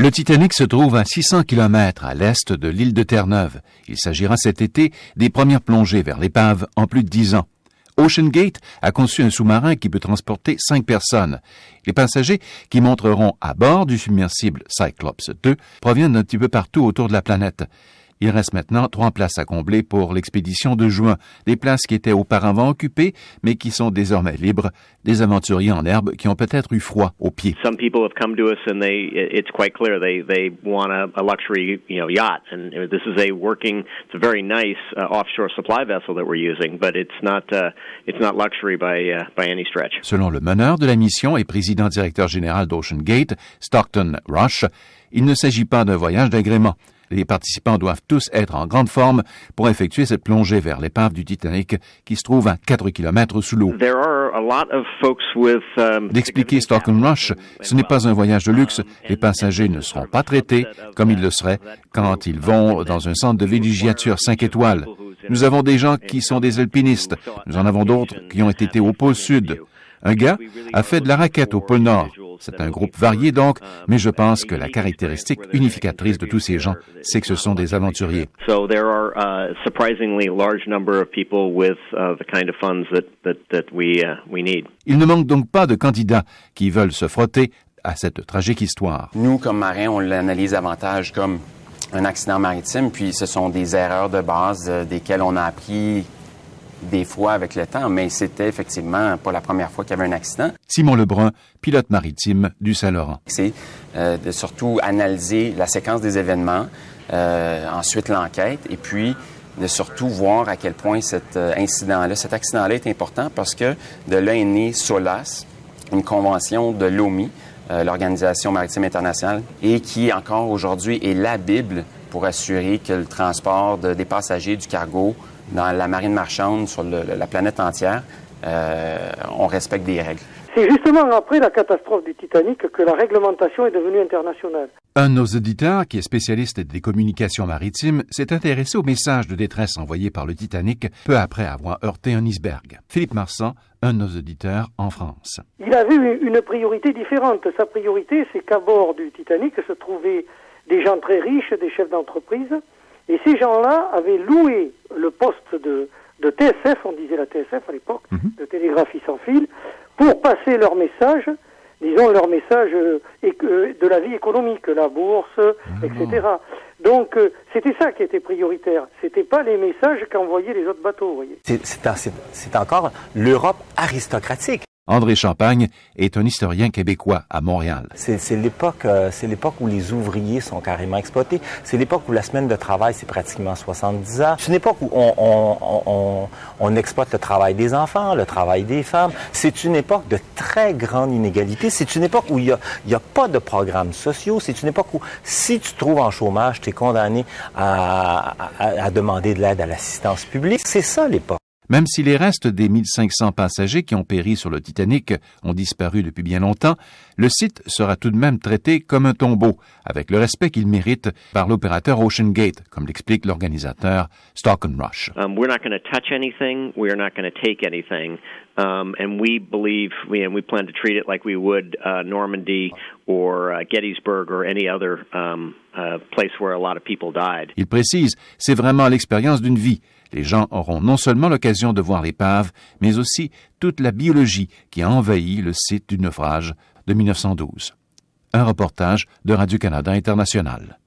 Le Titanic se trouve à 600 km à l'est de l'île de Terre-Neuve. Il s'agira cet été des premières plongées vers l'épave en plus de 10 ans. OceanGate a conçu un sous-marin qui peut transporter 5 personnes. Les passagers qui monteront à bord du submersible Cyclops 2 proviennent d'un petit peu partout autour de la planète. Il reste maintenant 3 places à combler pour l'expédition de juin, des places qui étaient auparavant occupées, mais qui sont désormais libres, des aventuriers en herbe qui ont peut-être eu froid aux pieds. Some people have come to us and it's quite clear they want a luxury, yacht, and this is it's a very nice offshore supply vessel that we're using, but it's not luxury by any stretch. Selon le meneur de la mission et président-directeur général d'OceanGate, Stockton Rush, il ne s'agit pas d'un voyage d'agrément. Les participants doivent tous être en grande forme pour effectuer cette plongée vers l'épave du Titanic qui se trouve à 4 km sous l'eau. D'expliquer Stockton Rush, ce n'est pas un voyage de luxe. Les passagers ne seront pas traités comme ils le seraient quand ils vont dans un centre de villégiature 5 étoiles. Nous avons des gens qui sont des alpinistes. Nous en avons d'autres qui ont été au pôle Sud. Un gars a fait de la raquette au pôle Nord. C'est un groupe varié donc, mais je pense que la caractéristique unificatrice de tous ces gens, c'est que ce sont des aventuriers. So there are a surprisingly large number of people with the kind of funds that we need. Il ne manque donc pas de candidats qui veulent se frotter à cette tragique histoire. Nous, comme marins, on l'analyse davantage comme un accident maritime, puis ce sont des erreurs de base desquelles on a appris des fois avec le temps, mais c'était effectivement pas la première fois qu'il y avait un accident. Simon Lebrun, pilote maritime du Saint-Laurent. C'est de surtout analyser la séquence des événements, ensuite l'enquête, et puis de surtout voir à quel point cet accident-là est important parce que de là est né SOLAS, une convention de l'OMI, l'Organisation maritime internationale, et qui encore aujourd'hui est la Bible pour assurer que le transport des passagers, du cargo, dans la marine marchande, sur la planète entière, on respecte des règles. C'est justement après la catastrophe du Titanic que la réglementation est devenue internationale. Un de nos auditeurs, qui est spécialiste des communications maritimes, s'est intéressé aux messages de détresse envoyés par le Titanic peu après avoir heurté un iceberg. Philippe Marsan, un de nos auditeurs en France. Il avait une priorité différente. Sa priorité, c'est qu'à bord du Titanic se trouvaient des gens très riches, des chefs d'entreprise, et ces gens-là avaient loué le poste de TSF, on disait la TSF à l'époque, de télégraphie sans fil, pour passer leur message, disons leur message de la vie économique, la bourse, etc. Donc c'était ça qui était prioritaire. C'était pas les messages qu'envoyaient les autres bateaux, vous voyez. C'est encore l'Europe aristocratique. André Champagne est un historien québécois à Montréal. C'est l'époque où les ouvriers sont carrément exploités. C'est l'époque où la semaine de travail, c'est pratiquement 70 heures. C'est une époque où on exploite le travail des enfants, le travail des femmes. C'est une époque de très grande inégalité. C'est une époque où il y a pas de programmes sociaux. C'est une époque où, si tu te trouves en chômage, tu es condamné à demander de l'aide à l'assistance publique. C'est ça l'époque. Même si les restes des 1500 passagers qui ont péri sur le Titanic ont disparu depuis bien longtemps, le site sera tout de même traité comme un tombeau, avec le respect qu'il mérite par l'opérateur OceanGate, comme l'explique l'organisateur Stockton Rush. We're not going to touch anything. We are not going to take anything. And we believe, we plan to treat it like we would Normandy or Gettysburg or any other place where a lot of people died. Il précise, c'est vraiment l'expérience d'une vie. Les gens auront non seulement l'occasion de voir l'épave, mais aussi toute la biologie qui a envahi le site du naufrage de 1912. Un reportage de Radio-Canada International.